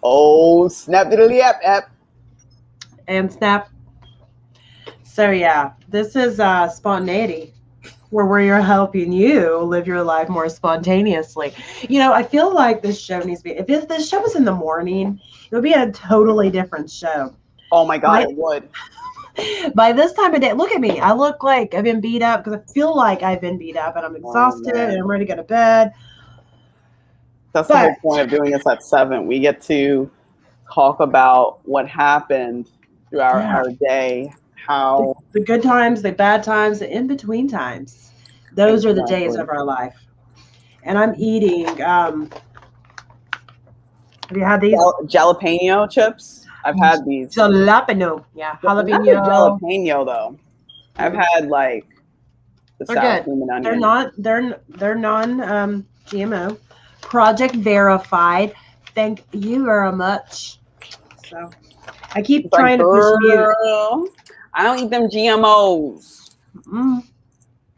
Oh, snap diddly app. And snap. So yeah, this is Spontaneity, where we're helping you live your life more spontaneously. I feel like this show needs to be, if this show was in the morning, it would be a totally different show. Oh my God, it would. By this time of day, look at me. I look like I've been beat up because I feel like I've been beat up and I'm exhausted and I'm ready to go to bed. That's the whole point of doing this at 7. We get to talk about what happened through our day, how the good times, the bad times, the in-between times. Those are the days of our life. And I'm eating, have you had these? Jalapeno chips. I've had these. Jalapeno, yeah, jalapeno. Jalapeno though. I've had like the sour cream and onion. They're non GMO, project verified. Thank you very much. So I keep trying to push you. I don't eat them GMOs.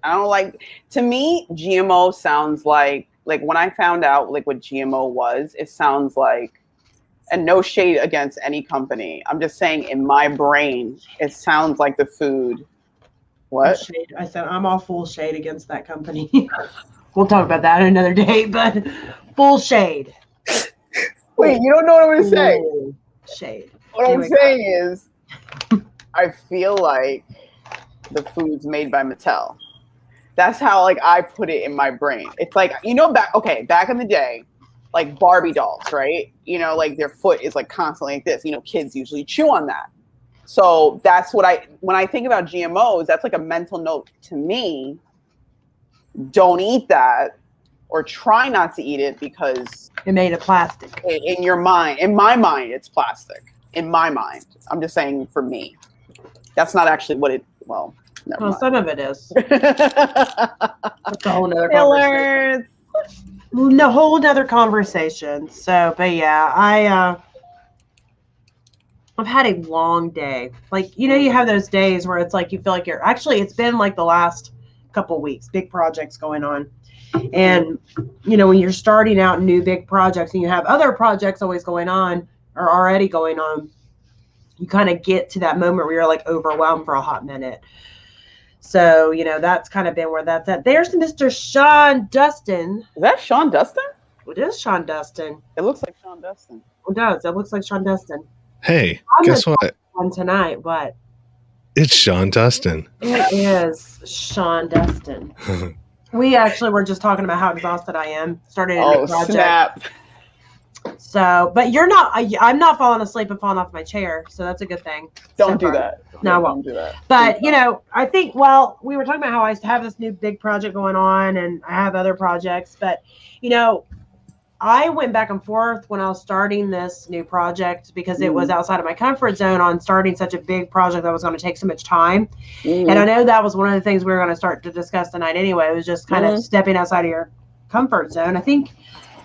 I don't like. To me, GMO sounds like when I found out like what GMO was, it sounds like. And no shade against any company. I'm just saying in my brain, it sounds like the food. What? Shade. I said I'm all full shade against that company. We'll talk about that another day, but full shade. Wait, you don't know what I'm going to say? Shade. What I'm saying is, I feel like the food's made by Mattel. That's how like I put it in my brain. It's like, back in the day, like Barbie dolls, right? Like their foot is like constantly like this. Kids usually chew on that. So that's what when I think about GMOs, that's like a mental note to me. Don't eat that or try not to eat it because it made of plastic. In your mind, in my mind, it's plastic. In my mind. I'm just saying for me. That's not actually what it, well, never mind. Some of it is. That's a whole nother conversation. No, whole nother conversation. So, but yeah, I've had a long day. Like, you have those days where it's like you feel like it's been like the last couple of weeks, big projects going on. And, when you're starting out new big projects and you have other projects always going on or already going on, you kind of get to that moment where you're like overwhelmed for a hot minute. So, that's kind of been where that's at. There's Mr. Sean Dustin. Is that Sean Dustin? It is Sean Dustin. It looks like Sean Dustin. It does. It looks like Sean Dustin. Hey, guess what? On tonight, what? It's Sean Dustin. It is Sean Dustin. We actually were just talking about how exhausted I am. Started a new project. Snap. So, but you're not. I'm not falling asleep and falling off my chair, so that's a good thing. Don't do that. No, I won't do that. But I think. Well, we were talking about how I have this new big project going on, and I have other projects. But I went back and forth when I was starting this new project because it was outside of my comfort zone on starting such a big project that was going to take so much time. And I know that was one of the things we were going to start to discuss tonight anyway. It was just kind of stepping outside of your comfort zone. I think,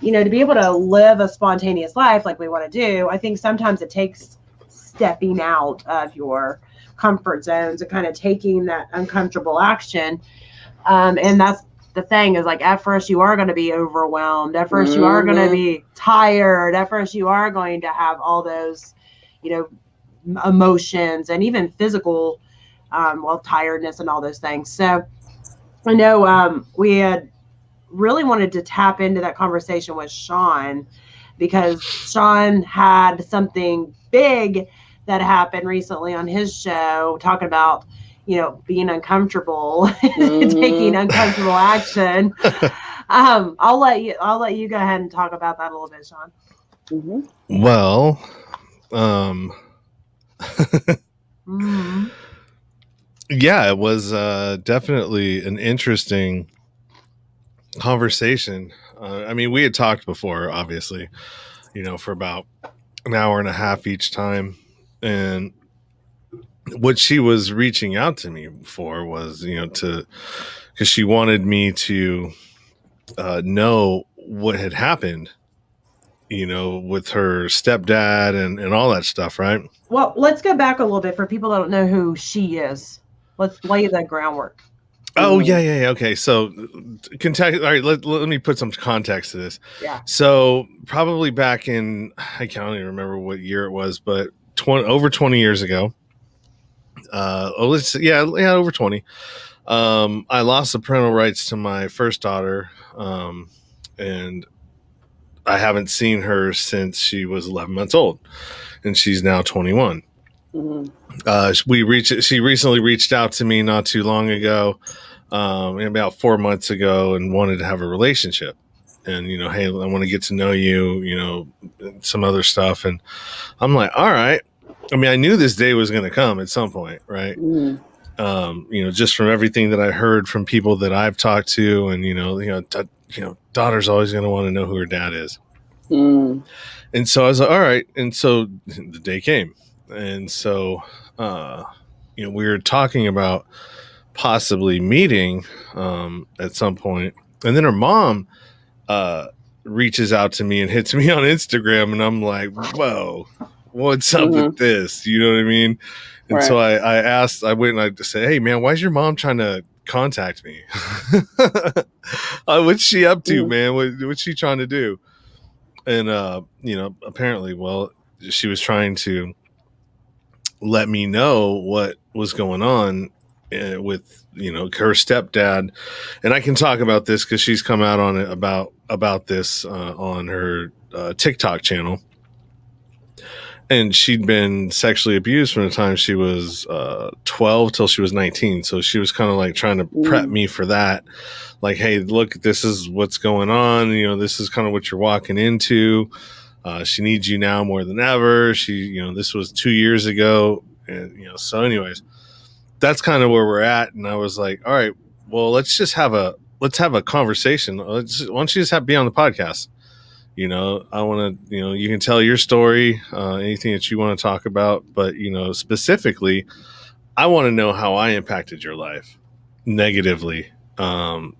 to be able to live a spontaneous life like we want to do, I think sometimes it takes stepping out of your comfort zones and kind of taking that uncomfortable action. And that's the thing is, like, at first you are going to be overwhelmed. At first you are going to be tired. At first you are going to have all those, emotions and even physical, tiredness and all those things. So I know we had really wanted to tap into that conversation with Sean because Sean had something big that happened recently on his show talking about being uncomfortable, taking uncomfortable action. I'll let you go ahead and talk about that a little bit, Sean. Well, yeah, it was definitely an interesting conversation. We had talked before, obviously, for about an hour and a half each time, and what she was reaching out to me for was, because she wanted me to know what had happened, with her stepdad and all that stuff, right? Well, let's go back a little bit for people that don't know who she is. Let's lay the groundwork. Oh, yeah. Okay. So, context. All right. Let me put some context to this. Yeah. So, probably back in, I can't even remember what year it was, but over 20 years ago. Over 20. I lost the parental rights to my first daughter, and I haven't seen her since she was 11 months old, and she's now 21. She recently reached out to me not too long ago, about 4 months ago, and wanted to have a relationship. And, hey, I want to get to know you, some other stuff. And I'm like, all right. I mean, I knew this day was going to come at some point, right? Just from everything that I heard from people that I've talked to, and, daughter's always going to want to know who her dad is. And so I was like, all right. And so the day came. And so, we were talking about possibly meeting at some point. And then her mom reaches out to me and hits me on Instagram. And I'm like, whoa, what's up with this? You know what I mean? And so I went and I said, hey, man, why is your mom trying to contact me? What's she up to, man? What's she trying to do? And, apparently, she was trying to let me know what was going on with, her stepdad. And I can talk about this because she's come out on it about this on her TikTok channel. And she'd been sexually abused from the time she was 12 till she was 19. So she was kind of like trying to prep me for that. Like, hey, look, this is what's going on. This is kind of what you're walking into. She needs you now more than ever. This was 2 years ago. And, so anyways, that's kind of where we're at. And I was like, all right, well, let's have a conversation. Why don't you just be on the podcast? I want to, you can tell your story, anything that you want to talk about, but, specifically, I want to know how I impacted your life negatively. For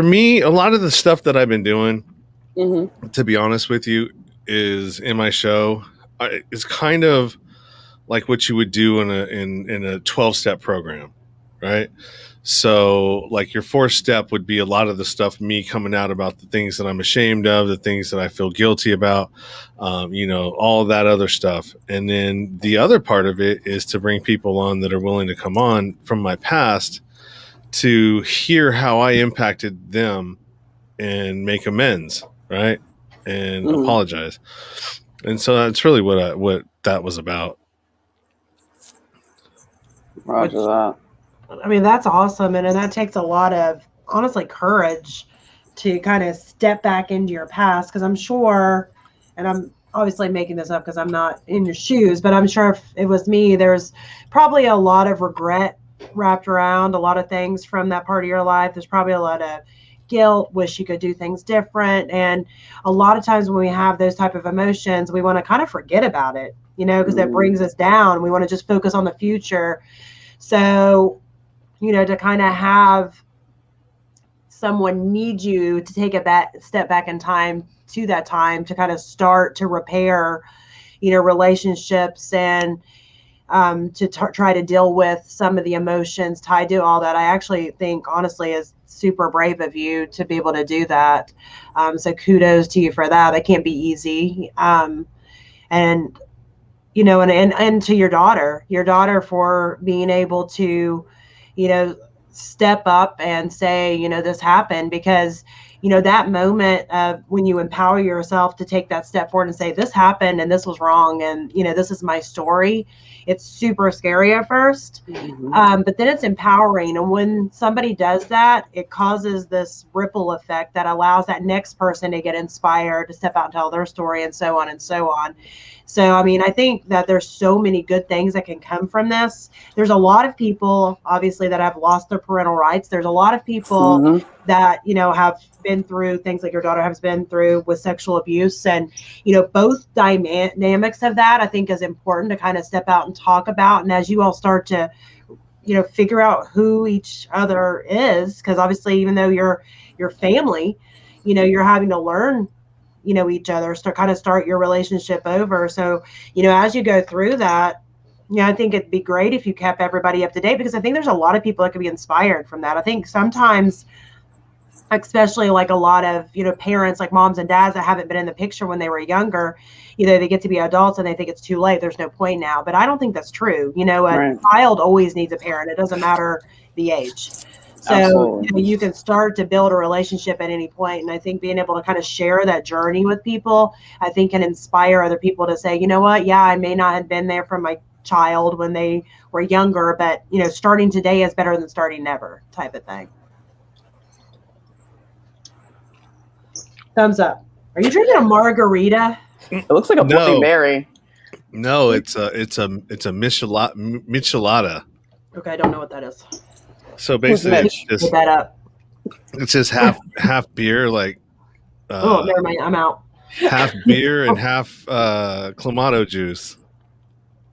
me, a lot of the stuff that I've been doing, to be honest with you, is in my show. It's kind of like what you would do in a 12-step program, right? So like your 4th step would be a lot of the stuff, me coming out about the things that I'm ashamed of, the things that I feel guilty about, all of that other stuff. And then the other part of it is to bring people on that are willing to come on from my past to hear how I impacted them and make amends, right? And apologize. And so that's really what that was about. Roger that. I mean, that's awesome. And that takes a lot of, honestly, courage to kind of step back into your past. Because I'm sure, and I'm obviously making this up because I'm not in your shoes, but I'm sure if it was me, there's probably a lot of regret wrapped around a lot of things from that part of your life. There's probably a lot of guilt, wish you could do things different. And a lot of times when we have those type of emotions, we want to kind of forget about it, because that brings us down. We want to just focus on the future. So, to kind of have someone need you to take a step back in time to that time to kind of start to repair, relationships and to try to deal with some of the emotions tied to all that. I actually think, honestly, is super brave of you to be able to do that. So kudos to you for that. That can't be easy. And to your daughter for being able to, step up and say, this happened, because, that moment of when you empower yourself to take that step forward and say, this happened and this was wrong. And, this is my story. It's super scary at first, but then it's empowering. And when somebody does that, it causes this ripple effect that allows that next person to get inspired to step out and tell their story, and so on and so on. So, I mean, I think that there's so many good things that can come from this. There's a lot of people, obviously, that have lost their parental rights. There's a lot of people that, have been through things like your daughter has been through with sexual abuse. And, both dynamics of that, I think, is important to kind of step out and talk about. And as you all start to, figure out who each other is, because obviously, even though you're your family, you're having to learn each other, start your relationship over. So, as you go through that, Yeah, I think it'd be great if you kept everybody up to date, because I think there's a lot of people that could be inspired from that. I think sometimes, especially like a lot of, parents, like moms and dads that haven't been in the picture when they were younger, they get to be adults and they think it's too late. There's no point now. But I don't think that's true. A Right. child always needs a parent. It doesn't matter the age. So Absolutely. you can start to build a relationship at any point. And I think being able to kind of share that journey with people, I think can inspire other people to say, you know what, yeah, I may not have been there for my child when they were younger, but starting today is better than starting never, type of thing. Thumbs up. Are you drinking a margarita? It looks like a Bloody Mary. No, it's a michelada. Okay, I don't know what that is. So basically, Put that up. It's just half beer, like. Never mind. I'm out. Half beer and half clamato juice.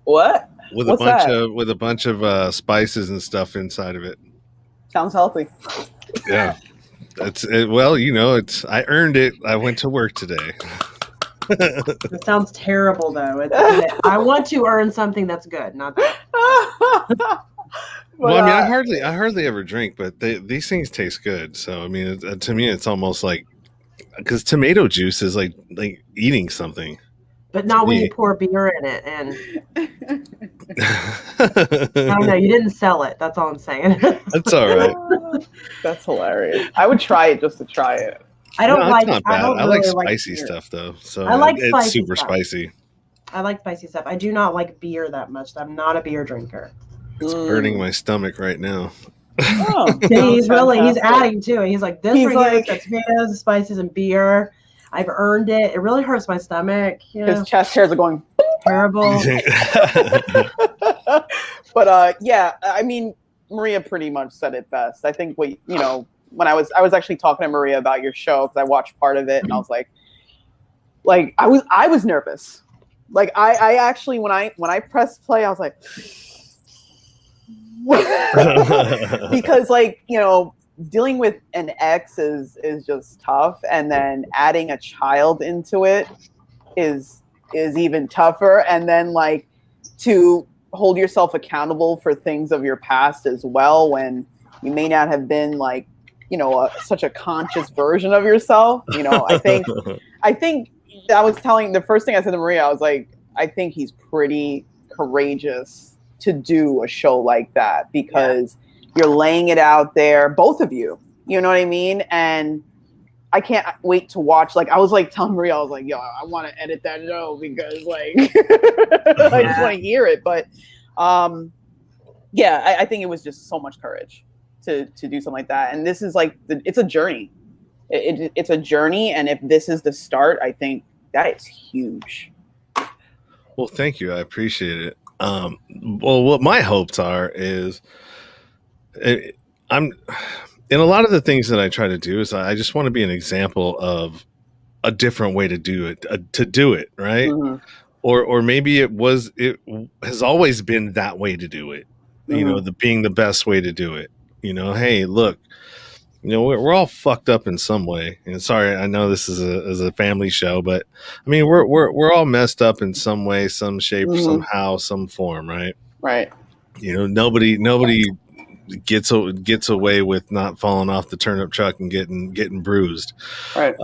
What? With What's a bunch of spices and stuff inside of it. Sounds healthy. Yeah. Well, I earned it. I went to work today. It sounds terrible, though. I want to earn something that's good, not that. Well, I mean, I hardly ever drink, but these things taste good. So, I mean, to me, it's almost like, because tomato juice is like eating something. But not when you pour beer in it. And I don't know. You didn't sell it. That's all I'm saying. That's all right. That's hilarious. I would try it just to try it. I don't like. It's not bad. I like spicy stuff though. So I like it's super spicy. I like spicy stuff. I do not like beer that much. I'm not a beer drinker. It's burning my stomach right now. Oh, he's adding to it. He's like, this right here, tomatoes, spices, and beer. I've earned it. It really hurts my stomach. His chest hairs are going terrible. But yeah, I mean, Maria pretty much said it best. I think when I was actually talking to Maria about your show, because I watched part of it, and I was like I was nervous. Like I actually when I pressed play, I was like. Because dealing with an ex is just tough, and then adding a child into it is even tougher, and then to hold yourself accountable for things of your past as well, when you may not have been such a conscious version of yourself. I think I was telling, the first thing I said to Maria, I was like, I think he's pretty courageous to do a show like that, because you're laying it out there, both of you, you know what I mean? And I can't wait to watch. I was telling Maria, I was like, yo, I want to edit that show, because I just want to hear it. But yeah, I think it was just so much courage to do something like that. And this is it's a journey. It's a journey. And if this is the start, I think that is huge. Well, thank you. I appreciate it. Well, what my hopes are is I'm in a lot of the things that I try to do is I just want to be an example of a different way to do it, right? Mm-hmm. Or maybe it has always been that way to do it, mm-hmm. Being the best way to do it. Hey, look, we're all fucked up in some way. And sorry, I know this is a family show, but I mean, we're all messed up in some way, some shape, mm-hmm. somehow, some form, right? Right. Nobody gets away with not falling off the turnip truck and getting bruised. Right.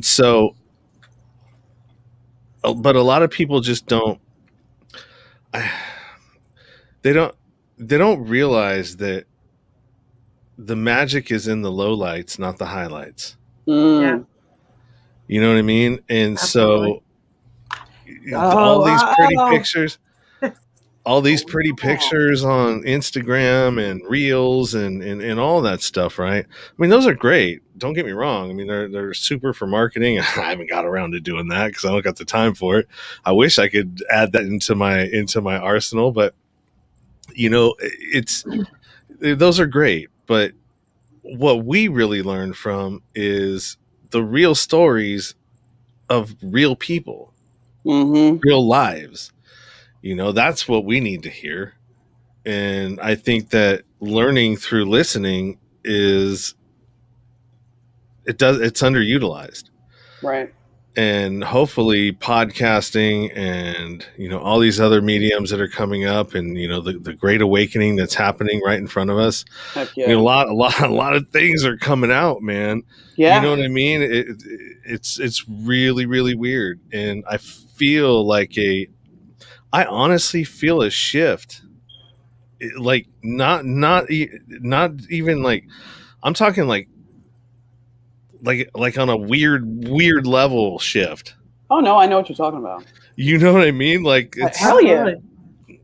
So, but a lot of people just don't. They don't realize that the magic is in the lowlights, not the highlights. Yeah. You know what I mean? And Absolutely. So all these pretty pictures, all these pretty pictures on Instagram and Reels and all that stuff, right? I mean, those are great. Don't get me wrong. I mean, they're super for marketing. I haven't got around to doing that because I don't got the time for it. I wish I could add that into my arsenal, but those are great. But what we really learn from is the real stories of real people, mm-hmm. real lives. That's what we need to hear. And I think that learning through listening it's underutilized. Right. and hopefully podcasting and, you know, all these other mediums that are coming up, and, you know, the great awakening that's happening right in front of us. Heck I mean, yeah. a lot of things are coming out, man. Yeah. You know what I mean? It's really, really weird. And I feel like I honestly feel a shift. Like not even like, I'm talking like on a weird level shift. Oh no, I know what you're talking about. You know what I mean? Like it's Hell yeah. Absolutely.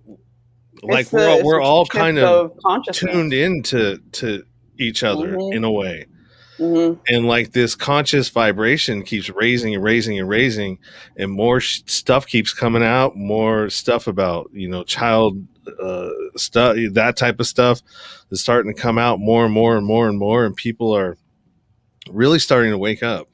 like It's the we're all shift kind of consciousness. tuned into each other Mhm. in a way. Mhm. And like this conscious vibration keeps raising and raising and raising, and more stuff keeps coming out, more stuff about, you know, child stuff, that type of stuff is starting to come out more and more and more and more, and people are really starting to wake up.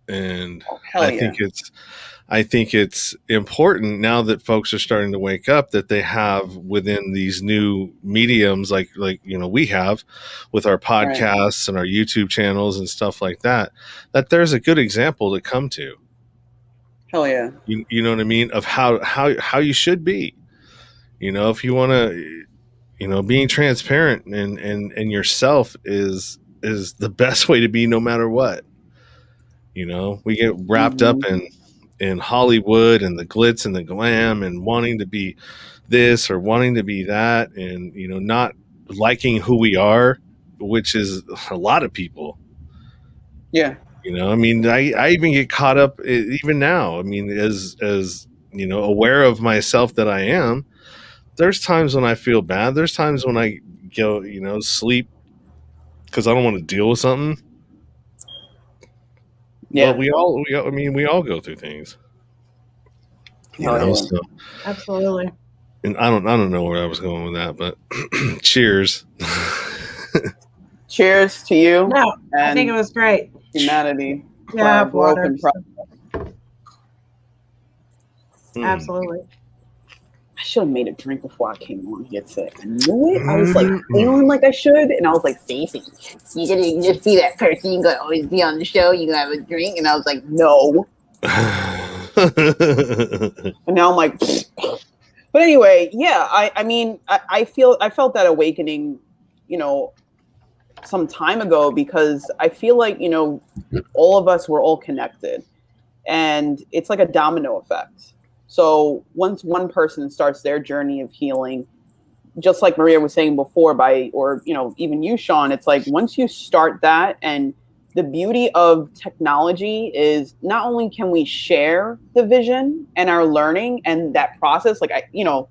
And Oh, hell I yeah. think it's important now that folks are starting to wake up, that they have within these new mediums, like, you know, we have with our podcasts and our YouTube channels and stuff like that, that there's a good example to come to. Hell yeah. You know what I mean? Of how you should be, you know, if you want to, you know, being transparent and yourself is the best way to be, no matter what. You know, we get wrapped up in Hollywood and the glitz and the glam and wanting to be this or wanting to be that, and, you know, not liking who we are, which is a lot of people. Yeah. You know, I mean, I even get caught up even now. I mean, as you know, aware of myself that I am, there's times when I feel bad. There's times when I go, you know, sleep because I don't want to deal with something. Yeah. But we all go through things. You Hell know, yeah. so. Absolutely. And I don't know where I was going with that, but cheers. Cheers to you. No, I and think it was great. humanity. for Yeah, our have water. broken Absolutely. I should have made a drink before I came on here today. I knew it. I was like feeling like I should, and I was like, Stacey, you gonna just be that person. You gonna always be on the show. You gonna have a drink, and I was like, no. And now I'm like, but anyway, yeah. I mean, I felt that awakening, you know, some time ago, because I feel like, you know, all of us were all connected, and it's like a domino effect. So once one person starts their journey of healing, just like Maria was saying before, or, you know, even you, Sean, it's like once you start that, and the beauty of technology is not only can we share the vision and our learning and that process, like, you know,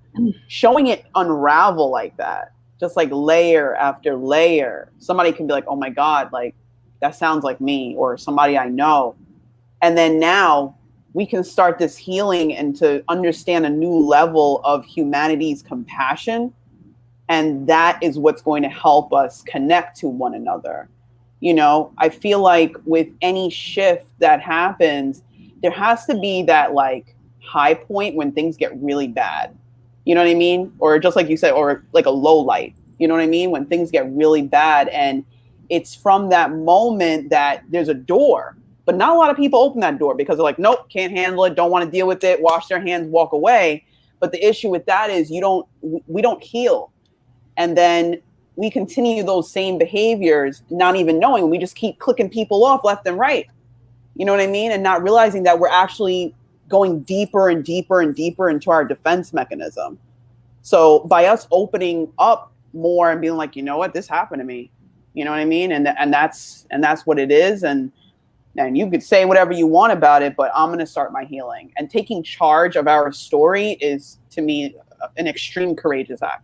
showing it unravel like that, just like layer after layer, somebody can be like, oh my God, like that sounds like me, or somebody I know. And then now we can start this healing and to understand a new level of humanity's compassion. And that is what's going to help us connect to one another. You know, I feel like with any shift that happens, there has to be that like high point when things get really bad. You know what I mean? Or just like you said, or like a low light. You know what I mean? When things get really bad, and it's from that moment that there's a door. But not a lot of people open that door because they're like, nope, can't handle it, don't want to deal with it, wash their hands, walk away. But the issue with that is we don't heal. And then we continue those same behaviors, not even knowing. We just keep clicking people off left and right. You know what I mean? And not realizing that we're actually going deeper and deeper and deeper into our defense mechanism. So by us opening up more and being like, you know what, this happened to me. You know what I mean? And that's what it is. And you could say whatever you want about it, but I'm going to start my healing. And taking charge of our story is, to me, an extreme courageous act.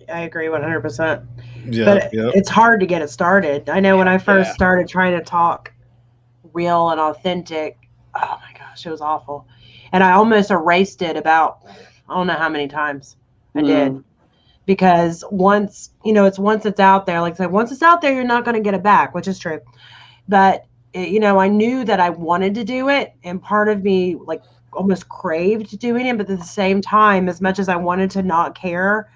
I agree 100%. Yeah, but it's hard to get it started. I know when I first started trying to talk real and authentic, oh my gosh, it was awful. And I almost erased it about, I don't know how many times I did. Because once it's out there, like I said, once it's out there, you're not going to get it back, which is true. But, I knew that I wanted to do it. And part of me like almost craved doing it. But at the same time, as much as I wanted to not care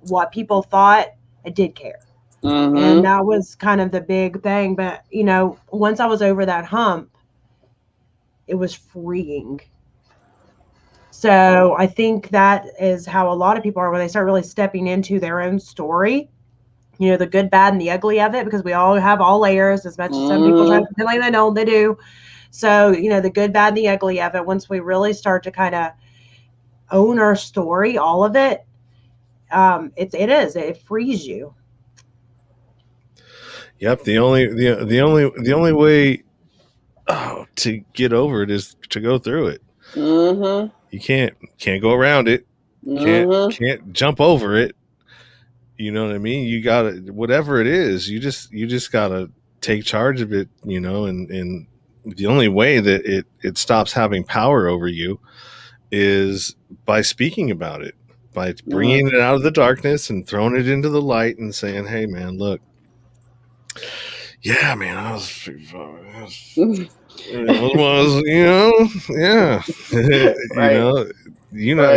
what people thought, I did care. And that was kind of the big thing. But, once I was over that hump, it was freeing. So I think that is how a lot of people are, where they start really stepping into their own story, the good, bad, and the ugly of it, because we all have all layers, as much as some people try to pretend like they don't, they do. So, the good, bad, and the ugly of it, once we really start to kind of own our story, all of it, it frees you. Yep. The only way to get over it is to go through it. You can't go around it. Can't jump over it. You know what I mean? You gotta, whatever it is, you just gotta take charge of it, and the only way that it stops having power over you is by speaking about it, by bringing it out of the darkness and throwing it into the light and saying, hey man, look, yeah, man, I was yeah, Right.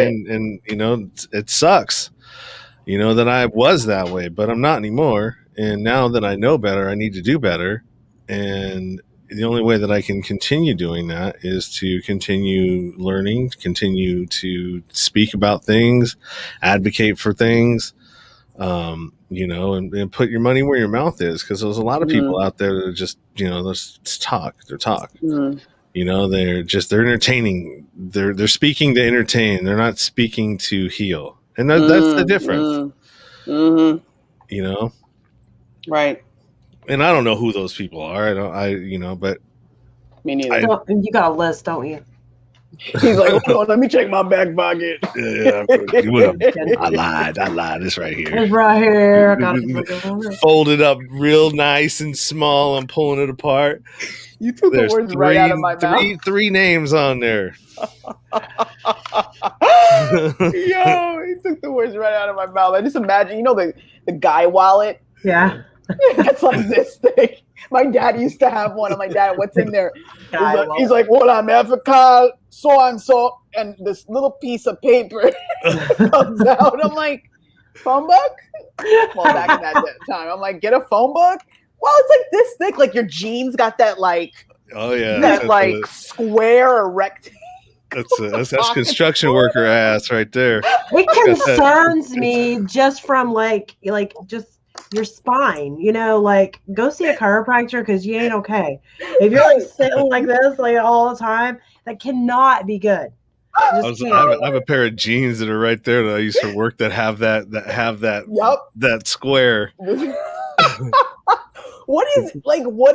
and it sucks, that I was that way, but I'm not anymore. And now that I know better, I need to do better. And the only way that I can continue doing that is to continue learning, continue to speak about things, advocate for things, and put your money where your mouth is. Because there's a lot of people out there that are just, they're talk. They're entertaining. They're speaking to entertain. They're not speaking to heal. And that's the difference, Right. And I don't know who those people are. But me neither. You got a list, don't you? He's like, hold on, let me check my back pocket. Yeah, I lied. It's right here. It's right here. I got it. Folded up real nice and small. I'm pulling it apart. You took the words right out of my mouth. Three names on there. Yo, he took the words right out of my mouth. I just imagine, the guy wallet. Yeah. That's like this thing. My dad used to have one. I'm like, Dad, what's in there? He's like, well, I'm African, so and so, and this little piece of paper comes out. I'm like, phone book? Well, back in that time, I'm like, get a phone book? Well, it's like this thick. Like your jeans got that that square or rectangle. That's construction worker ass right there. It concerns me just from just your spine, go see a chiropractor, because you ain't okay. If you're sitting like this all the time, that cannot be good. I have a pair of jeans that are right there that I used to work that have that that square. What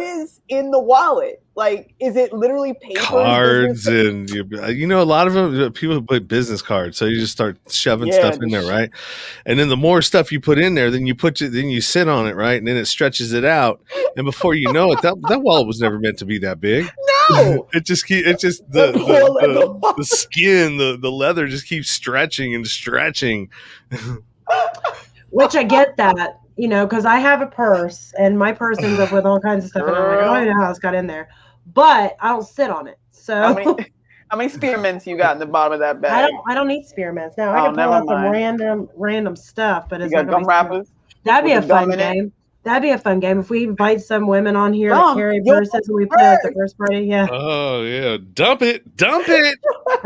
is in the wallet? Like, is it literally paper? Cards and a lot of them, people put business cards, so you just start shoving stuff in there, right? And then the more stuff you put in there, then you sit on it, right? And then it stretches it out, and before you know it, that wallet was never meant to be that big. No, the skin, the leather just keeps stretching and stretching. Which I get that. Because I have a purse, and my purse ends up with all kinds of stuff, and I'm like, I don't even know how it's got in there, but I don't sit on it. So how many spearmints you got in the bottom of that bag? I don't need spearmints. Now I can pull out some random stuff, but it's got gum wrappers. That'd be a fun game. That'd be a fun game if we invite some women on here that carry purses and we put it at the first party. Yeah. Oh yeah, dump it. I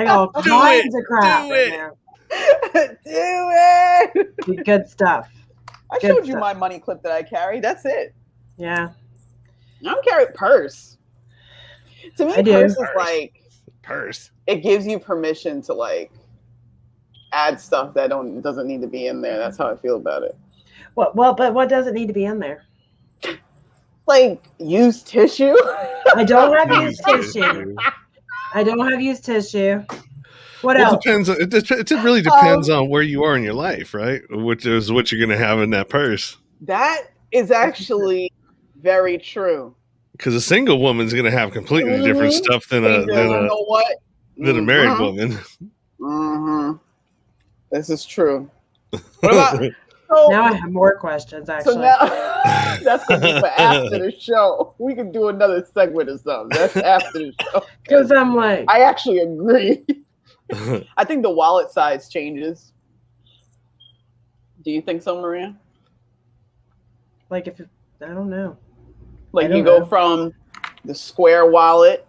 got all kinds of crap in there. Do it. Good stuff. I showed you my money clip that I carry. That's it. Yeah. I don't carry a purse. To me, purse is purse. It gives you permission to add stuff that doesn't need to be in there. That's how I feel about it. But what doesn't need to be in there? Like used tissue. I don't have used tissue. What else? It really depends on where you are in your life, right? Which is what you're going to have in that purse. That is actually very true. Because a single woman's going to have completely different stuff than a married woman. Mm-hmm. This is true. What about? Now I have more questions. Actually, so now, that's going to be for after the show. We can do another segment or something. That's after the show. Because I'm like, I actually agree. I think the wallet size changes. Do you think so, Maria? Like if I don't know. Like I you don't go know. from the square wallet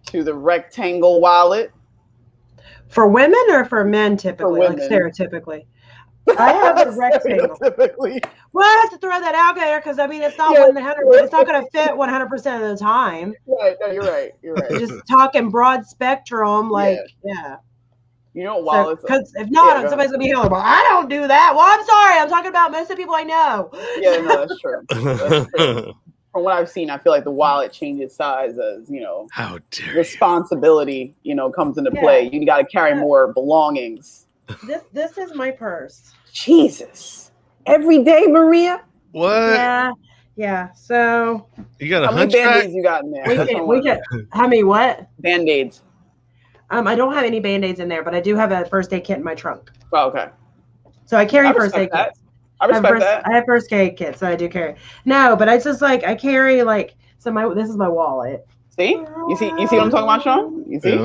to the rectangle wallet. For women or for men typically, like women. stereotypically? I have a rectangle. Typically. Well, I have to throw that out there because I mean it's not Yeah. 100. It's not going to fit 100% of the time. Right. No, you're right. You're right. Just talking broad spectrum, like yeah. You know, wallets. Because if not, go somebody's gonna be here. Well, I don't do that. Well, I'm sorry. I'm talking about most of the people I know. Yeah, no, that's true. That's true. From what I've seen, I feel like the wallet changes size as, you know, How dare you. responsibility, you know, comes into play. You got to carry more belongings. This is my purse. Jesus. Every day, Maria? What? Yeah. So You got a How many hunchback? Band-Aids you got in there? we can. How many what? Band-Aids. I don't have any Band-Aids in there, but I do have a first aid kit in my trunk. Oh, okay. So I carry I first aid respect kits. I respect that. I have first aid kits that I do carry. No, but I just like I carry like this is my wallet. See? You see what I'm talking about, Sean? You see?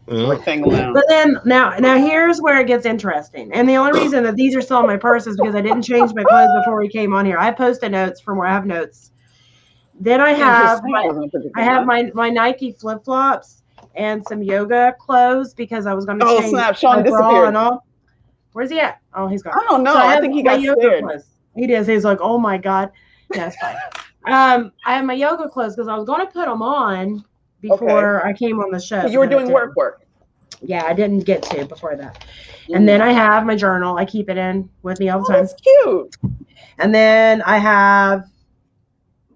Rectangle now. But then now here's where it gets interesting. And the only reason that these are still in my purse is because I didn't change my clothes before we came on here. I posted notes from where I have notes. Then I have my Nike flip flops and some yoga clothes because I was going to change. Snap! Sean disappeared. And all. Where's he at? Oh, he's gone. I don't know. So I think he got scared. He does. He's like, oh my god. That's fine. I have my yoga clothes because I was going to put them on before I came on the show. You were doing work. Yeah, I didn't get to before that. And then I have my journal. I keep it in with me all the time. That's cute. And then I have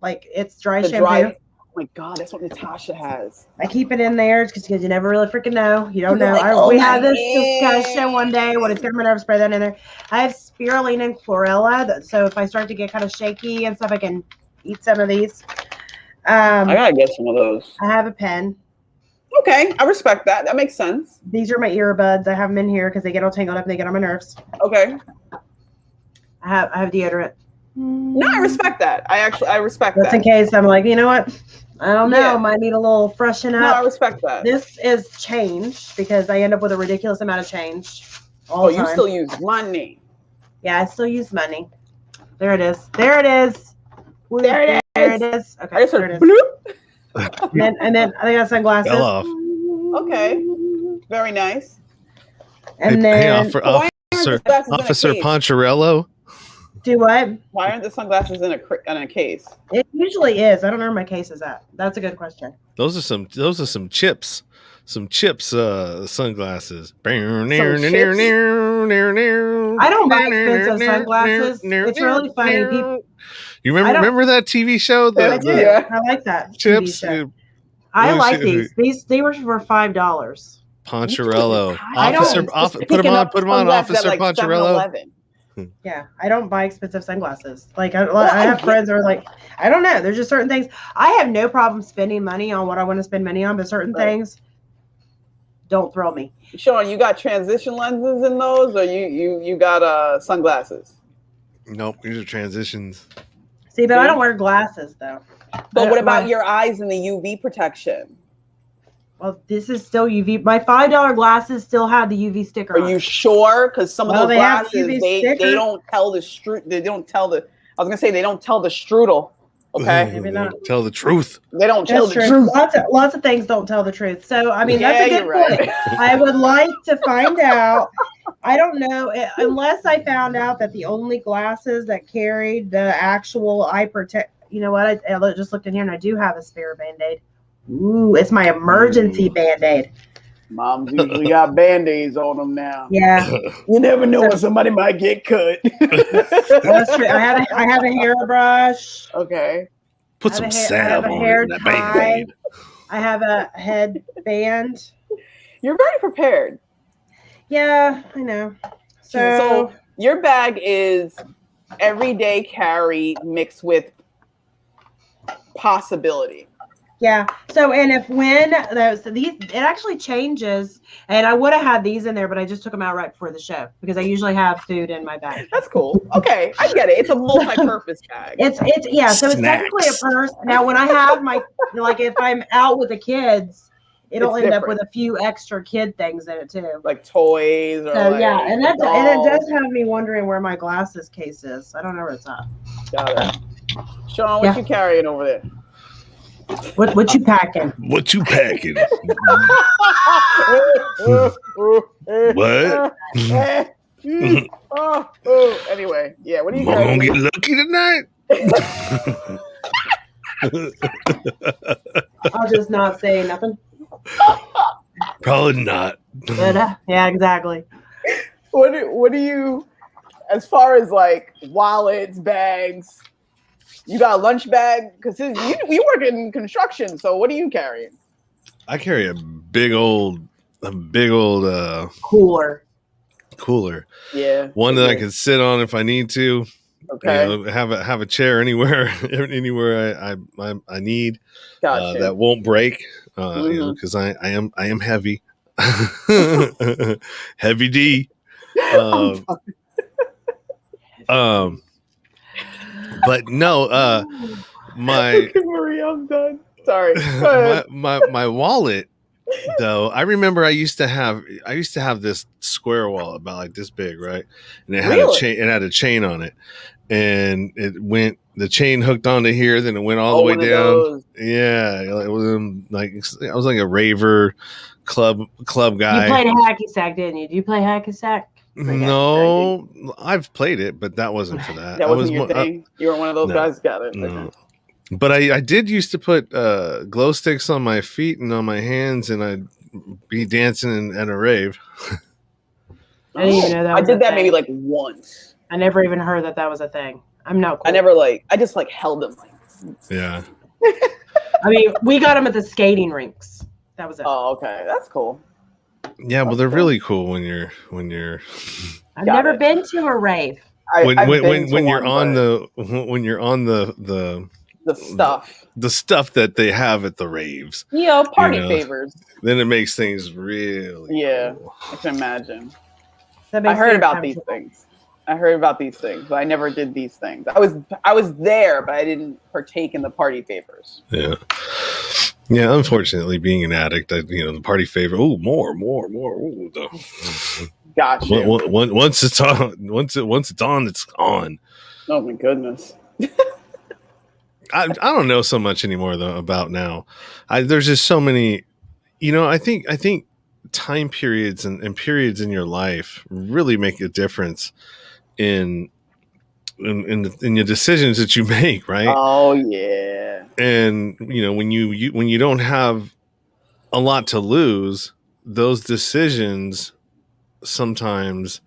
it's dry shampoo. Oh my god, that's what Natasha has. I keep it in there because you never really freaking know. You don't know. We had this discussion one day. What is good? My nerves, spray that in there. I have spirulina and chlorella. So if I start to get kind of shaky and stuff, I can eat some of these. I gotta get some of those. I have a pen. Okay, I respect that. That makes sense. These are my earbuds. I have them in here because they get all tangled up and they get on my nerves. Okay. I have deodorant. No, I respect that. I respect that. Just in case I'm like, you know what? I don't know. Yeah. Might need a little freshen up. No, I respect that. This is change because I end up with a ridiculous amount of change all the time. You still use money. Yeah, I still use money. There it is. There it is. There it is. Okay, I just there heard it is. bloop. and then I got sunglasses. Fell off. Okay. Very nice. And Hey, then Officer Poncherello. do what? Why aren't the sunglasses in a case? It usually is. I don't know where my case is at. That's a good question. Those are some chips. Some chips sunglasses. Chips? I don't buy expensive sunglasses. It's really funny. People, you remember that TV show? I do. Yeah. I like that Chips. TV show. I like these. They were for $5. Poncherello. Put them on, Officer Poncherello. Yeah, I don't buy expensive sunglasses. Like I have friends who are like, I don't know. There's just certain things. I have no problem spending money on what I want to spend money on, but certain things don't thrill me. Sean, you got transition lenses in those, or you got sunglasses? Nope, these are transitions. See, but I don't wear glasses though. But what about your eyes and the UV protection? Well, this is still UV. My $5 glasses still have the UV sticker. Are you sure? Because some of those glasses, they don't tell the they don't tell the. I was gonna say they don't tell the strudel. Okay, maybe not. Tell the truth. They don't tell the truth. Lots of things don't tell the truth. So I mean, that's a good point. Right. I would like to find out. I don't know unless I found out that the only glasses that carried the actual eye protect. You know what? I just looked in here and I do have a spare Band-Aid. Ooh, it's my emergency Band-Aid. Moms usually got Band-Aids on them now. Yeah. You never know when somebody might get cut. That's true. I have a hairbrush. Okay. Put some salve on it in that Band-Aid. I have a headband. You're very prepared. Yeah, I know. So your bag is everyday carry mixed with possibility. Yeah. So, and it actually changes, and I would have had these in there, but I just took them out right before the show because I usually have food in my bag. That's cool. Okay, I get it. It's a multi-purpose bag. So it's technically a purse. Now, when I have my, like, if I'm out with the kids, it'll It's end up different. with a few extra kid things in it too. Like toys or So like yeah, and it dolls. does have me wondering where my glasses case is. I don't know where it's at. Got it. Sean, what Yeah. you carrying over there? What you packing? What you packing? What? Anyway, yeah. What are you Am I gonna carrying? get lucky tonight? I'll just not say nothing. Probably not. But yeah, exactly. What do you, as far as like wallets, bags? You got a lunch bag? Because you work in construction, so what are you carrying? I carry a big old Cooler. Yeah. one that I can sit on if I need to. Okay. You know, have a chair anywhere I need. Gotcha. That won't break. You know, because I am heavy. Heavy D. But no, my Okay, Maria, I'm done. Sorry. Go ahead. my wallet though, I remember I used to have this square wallet about like this big, right? And it had Really? a chain. It had a chain on it, and the chain hooked onto here, then it went all the way one of down. those. Yeah, it was like I was like a raver club guy. You played hacky sack, didn't you? Do you play hacky sack? No, I've played it, but that wasn't for that. That wasn't your thing. You were one of those guys. Got it. No. Okay. But I did used to put glow sticks on my feet and on my hands, and I'd be dancing at a rave. I didn't even know that. I was did a that thing. maybe like once. I never even heard that was a thing. I'm not cool. I never I just like held them. Yeah. I mean, we got them at the skating rinks. That was it. Oh, okay, that's cool. Yeah, well, they're really cool when you're I've never been to a rave. when you're on the stuff that they have at the raves. Party favors. Then it makes things really cool. I can imagine. I heard about these things. But I never did these things. I was there, but I didn't partake in the party favors. Yeah. Yeah, unfortunately, being an addict, the party favor. Oh, more. Ooh, Gotcha. Once it's on, it's on. Oh my goodness. I don't know so much anymore though about now. There's just so many. I think time periods and periods in your life really make a difference in your decisions that you make, right? Oh yeah. And when you don't have a lot to lose, those decisions sometimes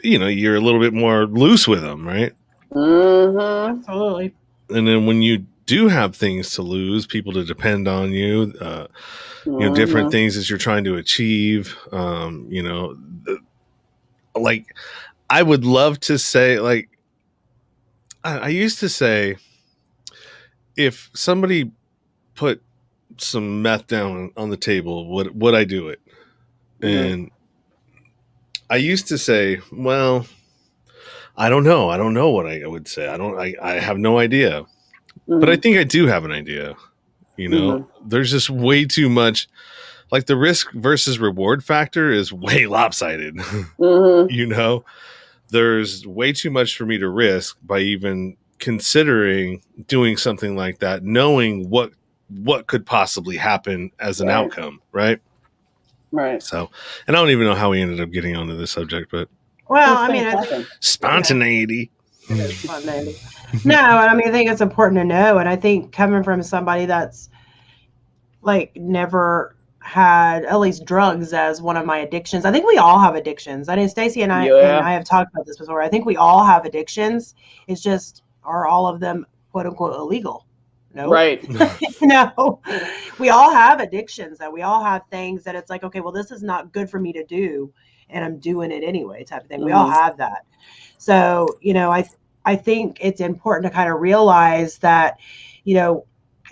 you're a little bit more loose with them, right? Mm-hmm. Absolutely. And then when you do have things to lose, people to depend on you, different things that you're trying to achieve, like I would love to say, like I used to say, if somebody put some meth down on the table, would I do it? Mm-hmm. And I used to say, well, I don't know. I don't know what I would say. I have no idea. Mm-hmm. But I think I do have an idea. There's just way too much. Like the risk versus reward factor is way lopsided. Mm-hmm. There's way too much for me to risk by even considering doing something like that, knowing what could possibly happen as an outcome, right? Right. So, and I don't even know how we ended up getting onto this subject, but spontaneity. Spontaneity. No, I mean, I think it's important to know, and I think coming from somebody that's like never had at least drugs as one of my addictions. I think we all have addictions. I know Stacey and I have talked about this before. I think we all have addictions. It's just, are all of them quote unquote illegal? No. Right. No. We all have addictions, that we all have things that it's like, okay, well, this is not good for me to do, and I'm doing it anyway, type of thing. Mm-hmm. We all have that. So, I think it's important to kind of realize that,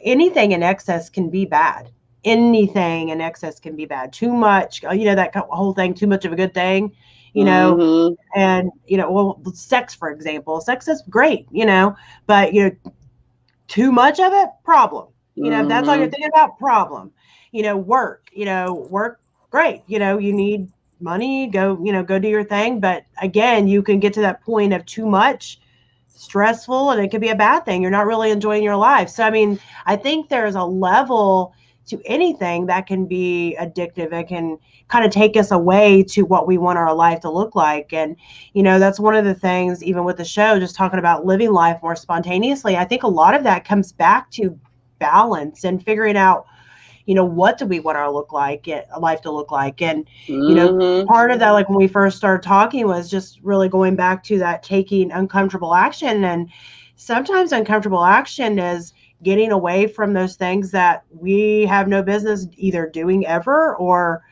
anything in excess can be bad. Anything in excess can be bad. Too much, that whole thing, too much of a good thing, mm-hmm. And, sex, for example, sex is great, but, too much of it, problem, You know, if that's all you're thinking about, problem. You know, work, great. You know, you need money, go do your thing. But again, you can get to that point of too much, stressful, and it could be a bad thing. You're not really enjoying your life. So, I mean, I think there's a level to anything that can be addictive. It can kind of take us away to what we want our life to look like. And, you know, that's one of the things, even with the show, just talking about living life more spontaneously. I think a lot of that comes back to balance and figuring out, you know, what do we want our life to look like. And, you know, part of that, like when we first started talking, was just really going back to that taking uncomfortable action. And sometimes uncomfortable action is getting away from those things that we have no business either doing ever, or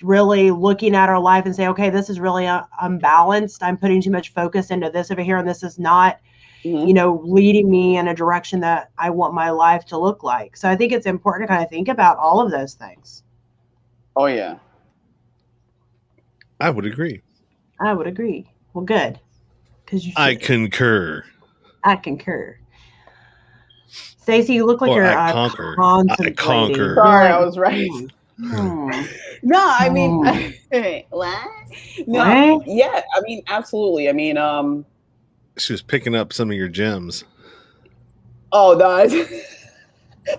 really looking at our life and say, okay, this is really unbalanced. I'm putting too much focus into this over here, and this is not, you know, leading me in a direction that I want my life to look like. So I think it's important to kind of think about all of those things. Oh, yeah. I would agree. Well, good. Because I concur. Stacey, you look like you're contemplating. I conquer. Sorry, I was right. No, I mean, what? No, yeah, I mean, absolutely. I mean, she was picking up some of your gems. Oh, no.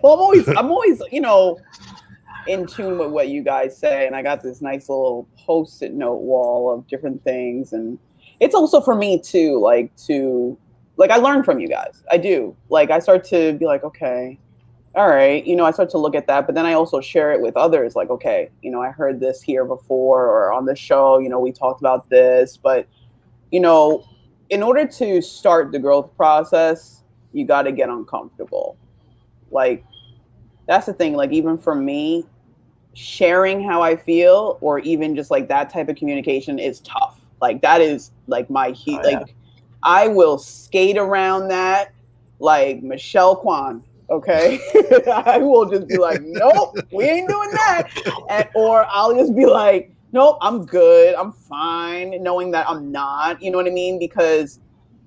Well, I'm always, you know, in tune with what you guys say, and I got this nice little Post-it note wall of different things, and it's also for me too, like I learn from you guys. I do. Like, I start to be like, okay, all right, you know, I start to look at that, but then I also share it with others. Like, okay, you know, I heard this here before, or on the show, you know, we talked about this, but, you know, in order to start the growth process, you got to get uncomfortable. Like, that's the thing. Like, even for me, sharing how I feel, or even just like that type of communication, is tough. Like, that is like my like, I will skate around that like Michelle Kwan. Okay. I will just be like, nope, we ain't doing that. Or I'll just be like, nope, I'm good. I'm fine. Knowing that I'm not, you know what I mean? Because,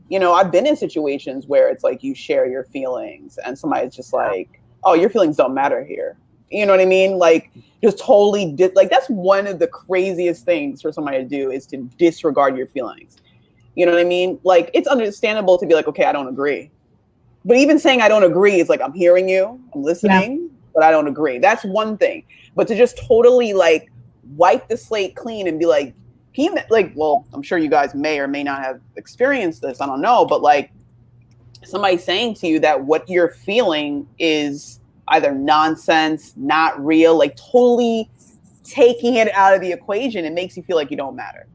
you know, I've been in situations where it's like you share your feelings and somebody's just like, oh, your feelings don't matter here. You know what I mean? Like, just totally, like, that's one of the craziest things for somebody to do, is to disregard your feelings. You know what I mean? Like, it's understandable to be like, okay, I don't agree. But even saying I don't agree is like, I'm hearing you, I'm listening, but I don't agree. That's one thing. But to just totally like wipe the slate clean and be like, well, I'm sure you guys may or may not have experienced this, I don't know, but like somebody saying to you that what you're feeling is either nonsense, not real, like totally taking it out of the equation, it makes you feel like you don't matter.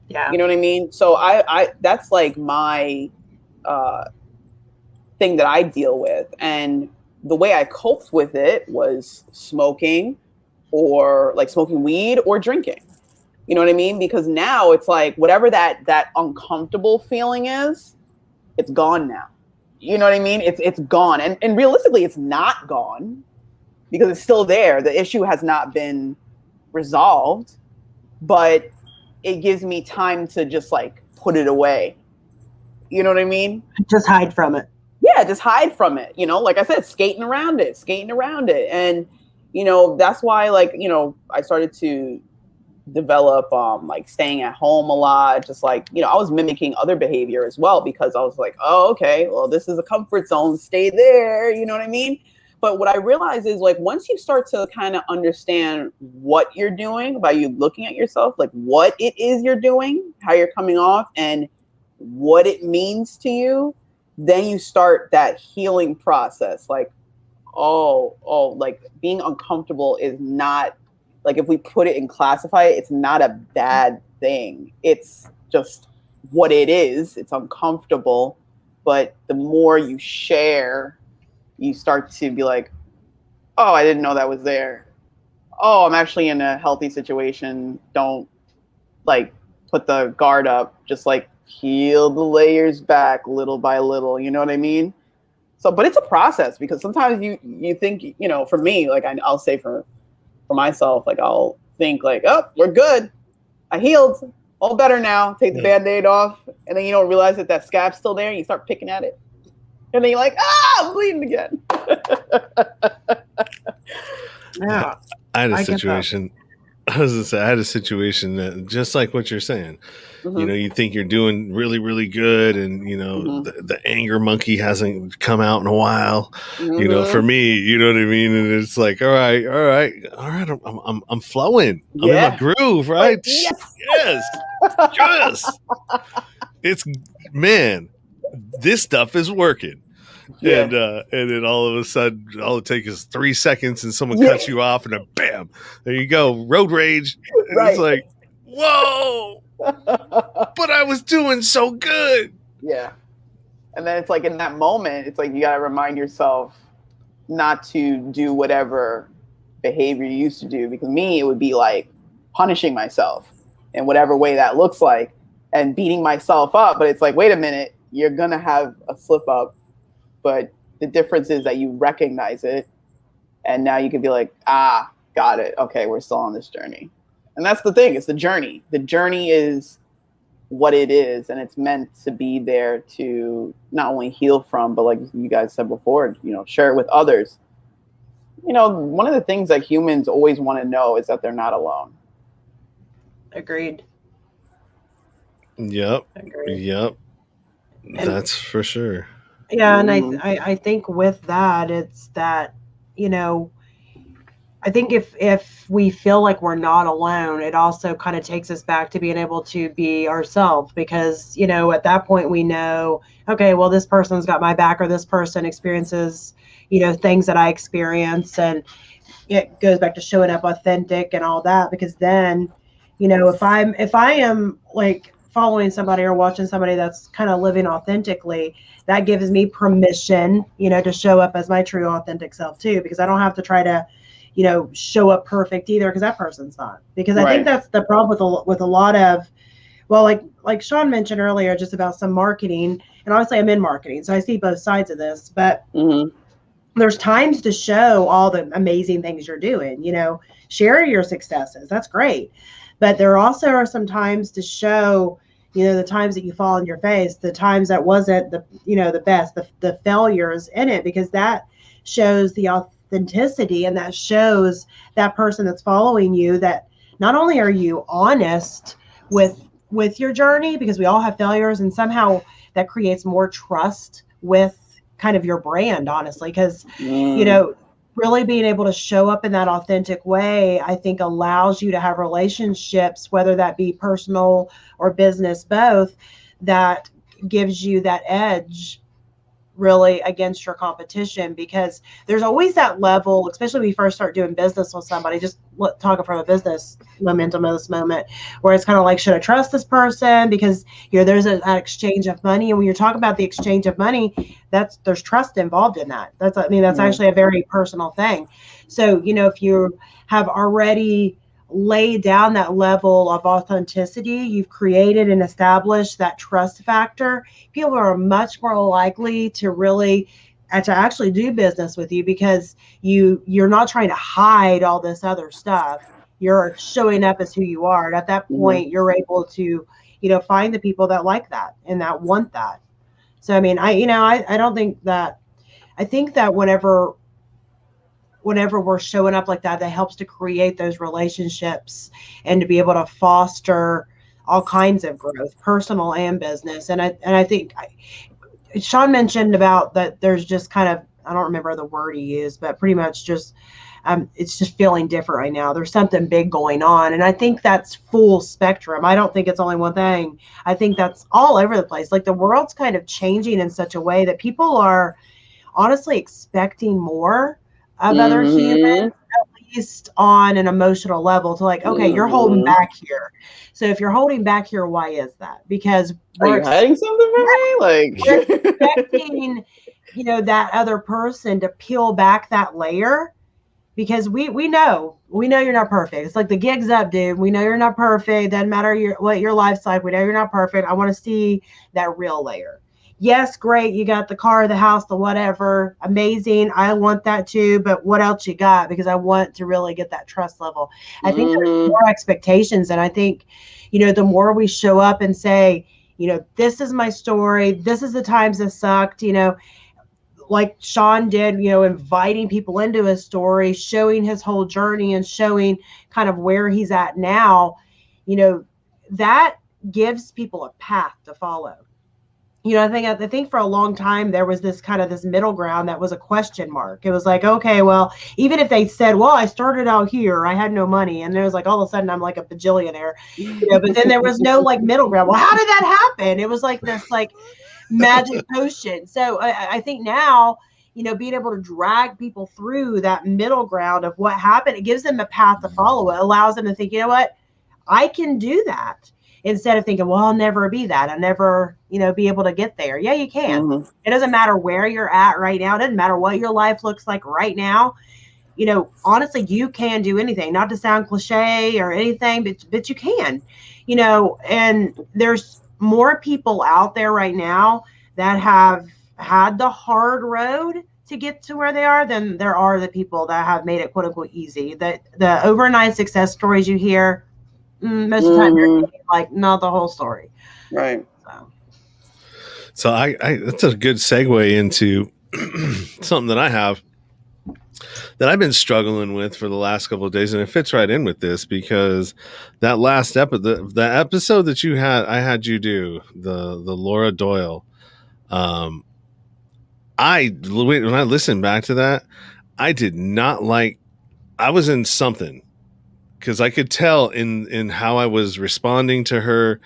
Yeah. You know what I mean? So I that's like my thing that I deal with. And the way I coped with it was smoking, or like smoking weed, or drinking. You know what I mean? Because now it's like whatever that uncomfortable feeling is, it's gone now. You know what I mean? It's gone. And realistically, it's not gone because it's still there. The issue has not been resolved, but it gives me time to just like put it away. You know what I mean? Just hide from it. Yeah, just hide from it. You know, like I said, skating around it. And, you know, that's why, like, you know, I started to develop like staying at home a lot. Just like, you know, I was mimicking other behavior as well, because I was like, oh, okay, well, this is a comfort zone. Stay there. You know what I mean? But what I realized is, like, once you start to kind of understand what you're doing by you looking at yourself, like what it is you're doing, how you're coming off, and what it means to you, then you start that healing process. Like, oh, like being uncomfortable is not, like, if we put it and classify it, it's not a bad thing. It's just what it is. It's uncomfortable. But the more you share, you start to be like, oh, I didn't know that was there. Oh, I'm actually in a healthy situation. Don't like put the guard up. Just like peel the layers back little by little. You know what I mean? So, but it's a process, because sometimes you think, you know, for me, like I'll say for myself, like I'll think like, oh, we're good. I healed. All better now. Take the Band-Aid off. And then you don't realize that scab's still there and you start picking at it. And then you're like, ah, I'm bleeding again. Yeah. I had a I get that. situation. I was gonna say, I had a situation that just like what you're saying. You know, you think you're doing really, really good, and you know the anger monkey hasn't come out in a while. You know, for me, you know what I mean. And it's like, all right. I'm flowing. I'm in my groove, right? Like, yes. Yes. It's man, this stuff is working. Yeah. And then all of a sudden, all it takes is 3 seconds, and someone cuts you off, and then bam, there you go, road rage. It's like, whoa! But I was doing so good. Yeah, and then it's like in that moment, it's like you gotta remind yourself not to do whatever behavior you used to do. Because me, it would be like punishing myself in whatever way that looks like, and beating myself up. But it's like, wait a minute, you're gonna have a slip up. But the difference is that you recognize it, and now you can be like, ah, got it. Okay, we're still on this journey. And that's the thing. It's the journey. The journey is what it is, and it's meant to be there to not only heal from, but like you guys said before, you know, share it with others. You know, one of the things that humans always want to know is that they're not alone. Agreed. Yep. That's for sure. Yeah, and I think with that, it's that, you know, I think if we feel like we're not alone, it also kind of takes us back to being able to be ourselves, because, you know, at that point we know, okay, well, this person's got my back, or this person experiences, you know, things that I experience, and it goes back to showing up authentic and all that. Because then, you know, if I am like following somebody or watching somebody that's kind of living authentically, that gives me permission, you know, to show up as my true authentic self too, because I don't have to try to, you know, show up perfect either, because that person's not. Because I think that's the problem with a lot of, well, like Sean mentioned earlier, just about some marketing, and obviously I'm in marketing, so I see both sides of this, but there's times to show all the amazing things you're doing, you know, share your successes. That's great. But there also are some times to show, you know, the times that you fall on your face, the times that wasn't the, you know, the best, the failures in it, because that shows the authenticity, and that shows that person that's following you that not only are you honest with your journey, because we all have failures, and somehow that creates more trust with kind of your brand, honestly, because, you know, really being able to show up in that authentic way, I think allows you to have relationships, whether that be personal or business, both, that gives you that edge really against your competition. Because there's always that level, especially when you first start doing business with somebody, just talking from a business momentum of this moment, where it's kind of like, should I trust this person? Because, you know, there's an exchange of money, and when you're talking about the exchange of money, there's trust involved in that. That's actually a very personal thing. So, you know, if you have already lay down that level of authenticity, you've created and established that trust factor, people are much more likely to really to actually do business with you, because you're not trying to hide all this other stuff. You're showing up as who you are, and at that point you're able to, you know, find the people that like that and that want that. So I mean, I don't think that, I think that whenever we're showing up like that, that helps to create those relationships and to be able to foster all kinds of growth, personal and business. And I think Sean mentioned about that there's just kind of, I don't remember the word he used, but pretty much just, it's just feeling different right now. There's something big going on. And I think that's full spectrum. I don't think it's only one thing. I think that's all over the place. Like the world's kind of changing in such a way that people are honestly expecting more of other humans, at least on an emotional level, to like, okay, you're holding back here. So if you're holding back here, why is that? Because are you hiding something from me? Like we're expecting, you know, that other person to peel back that layer, because we know you're not perfect. It's like the gig's up, dude. We know you're not perfect. Doesn't matter what your life's like. We know you're not perfect. I want to see that real layer. Yes, great. You got the car, the house, the whatever. Amazing. I want that too. But what else you got? Because I want to really get that trust level. I think there's more expectations. And I think, you know, the more we show up and say, you know, this is my story. This is the times that sucked. You know, like Sean did, inviting people into his story, showing his whole journey and showing kind of where he's at now, that gives people a path to follow. I think for a long time there was this middle ground that was a question mark. It was like, okay, well, even if they said, well, I started out here, I had no money, and there was like all of a sudden I'm like a bajillionaire, but then there was no like middle ground. Well, how did that happen? It was like this like magic potion. So I think now, being able to drag people through that middle ground of what happened, it gives them a path to follow. It allows them to think, you know what, I can do that. Instead of thinking, well, I'll never be that. I'll never, be able to get there. Yeah, you can. Mm-hmm. It doesn't matter where you're at right now. It doesn't matter what your life looks like right now. Honestly, you can do anything, not to sound cliche or anything, but you can, and there's more people out there right now that have had the hard road to get to where they are than there are the people that have made it quote unquote easy. The overnight success stories you hear, most of the time, you're like not the whole story. Right. So I that's a good segue into something that I have that I've been struggling with for the last couple of days, and it fits right in with this because that last episode, the episode that I had you do, the Laura Doyle. When I listened back to that, I did not like. I was in something. Because I could tell in how I was responding to her,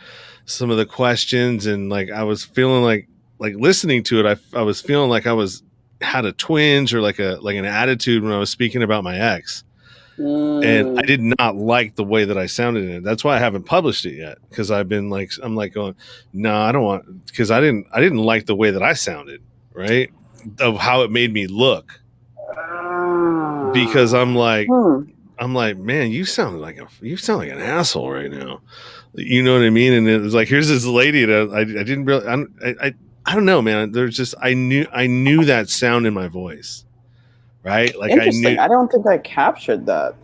some of the questions, and like I was feeling like listening to it, I was feeling like I had a twinge or like an attitude when I was speaking about my ex, and I did not like the way that I sounded in it. That's why I haven't published it yet, because I'm going, no, I don't want, because I didn't like the way that I sounded, right, of how it made me look, because I'm like, man, you sound like an asshole right now. You know what I mean? And it was like, here's this lady that I didn't really, I don't know, man. There's just, I knew that sound in my voice, right? Like interesting. I don't think I captured that.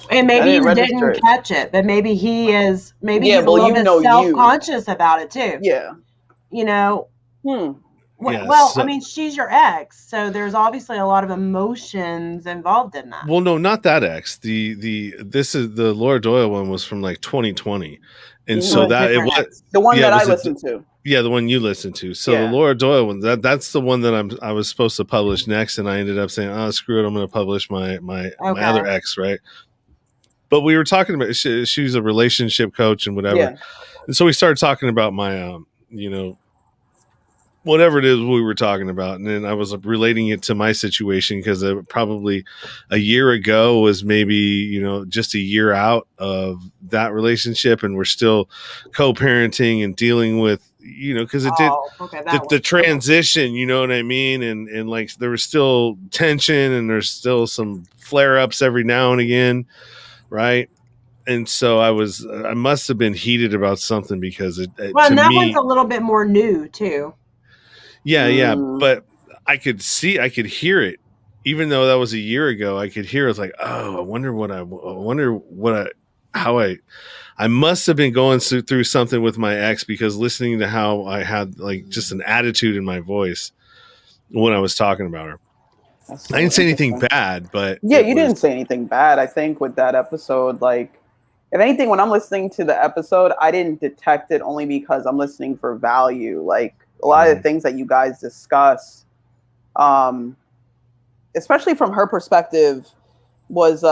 And maybe you didn't catch it, but maybe he's a little bit self-conscious about it too. Yeah. I mean, she's your ex, so there's obviously a lot of emotions involved in that. Well, no, not that ex. This is the Laura Doyle one was from like 2020, and so that it was the one that I listened to. Yeah, the one you listened to. So the Laura Doyle one, that's the one that I was supposed to publish next, and I ended up saying, "Oh, screw it, I'm going to publish my other ex," right? But we were talking about she's a relationship coach and whatever, and so we started talking about my whatever it is we were talking about. And then I was relating it to my situation because probably a year ago was maybe, just a year out of that relationship. And we're still co-parenting and dealing with, because it did the transition, you know what I mean? And like, there was still tension and there's still some flare ups every now and again. Right. And so I must have been heated about something because one's a little bit more new too. Yeah, but I could hear it, even though that was a year ago. I could hear it. I was like, oh, I must have been going through something with my ex, because listening to how I had like just an attitude in my voice when I was talking about her. I didn't say anything bad, but you didn't say anything bad. I think with that episode, like, if anything, when I'm listening to the episode, I didn't detect it only because I'm listening for value. Like, a lot of the things that you guys discuss, especially from her perspective, was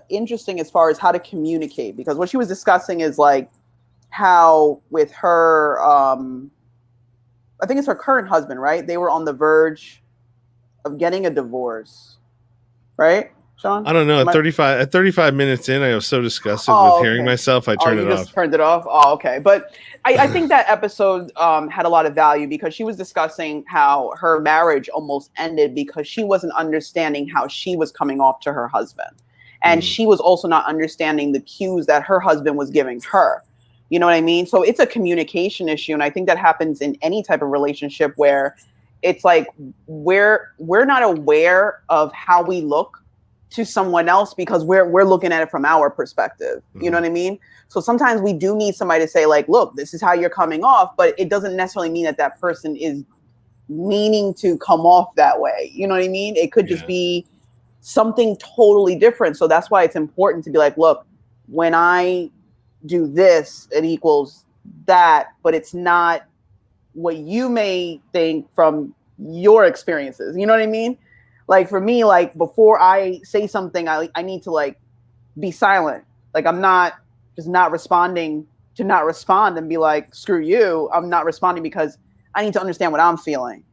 interesting as far as how to communicate. Because what she was discussing is like how with her, I think it's her current husband, right? They were on the verge of getting a divorce, right, Sean? I don't know. At 35 minutes in, I was so disgusted with hearing myself, I turned it off. Just turned it off? Oh, okay. But I think that episode had a lot of value because she was discussing how her marriage almost ended because she wasn't understanding how she was coming off to her husband. And she was also not understanding the cues that her husband was giving her. You know what I mean? So it's a communication issue. And I think that happens in any type of relationship where it's like we're not aware of how we look to someone else because we're looking at it from our perspective. You know what I mean? So sometimes we do need somebody to say like, look, this is how you're coming off, but it doesn't necessarily mean that person is meaning to come off that way. You know what I mean? It could just Yeah. be something totally different. So that's why it's important to be like, look, when I do this, it equals that, but it's not what you may think from your experiences. You know what I mean? Like for me, like before I say something, I need to like be silent. Like I'm not just not responding to not respond and be like, screw you. I'm not responding because I need to understand what I'm feeling.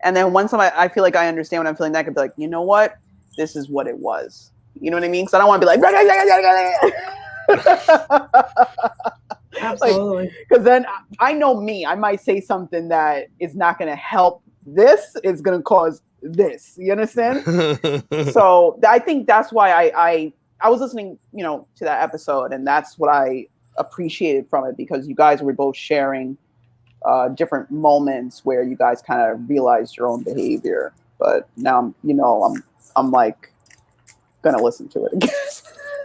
And then once I feel like I understand what I'm feeling, that could be like, you know what? This is what it was. You know what I mean? Because I don't want to be like, Absolutely. Because then I know me. I might say something that is not going to help this. It's going to cause this. You understand? So I think that's why I was listening, to that episode, and that's what I appreciated from it, because you guys were both sharing different moments where you guys kind of realized your own behavior. But now, I'm like gonna listen to it again.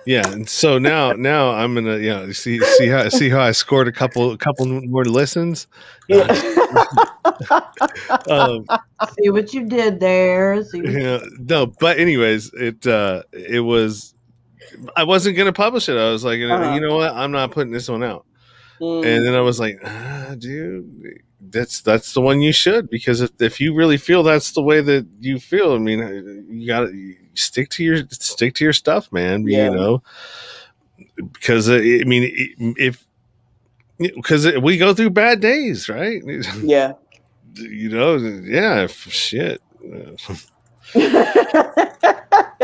Yeah, and so now I'm gonna see how I scored a couple more listens. Yeah. See what you did there. No, but anyways, it was, I wasn't gonna publish it. I was like, you know what, I'm not putting this one out. And then I was like, dude, that's the one you should, because if you really feel that's the way that you feel, I mean, you gotta stick to your stuff, man. Yeah. Because because we go through bad days, right? Yeah. Shit.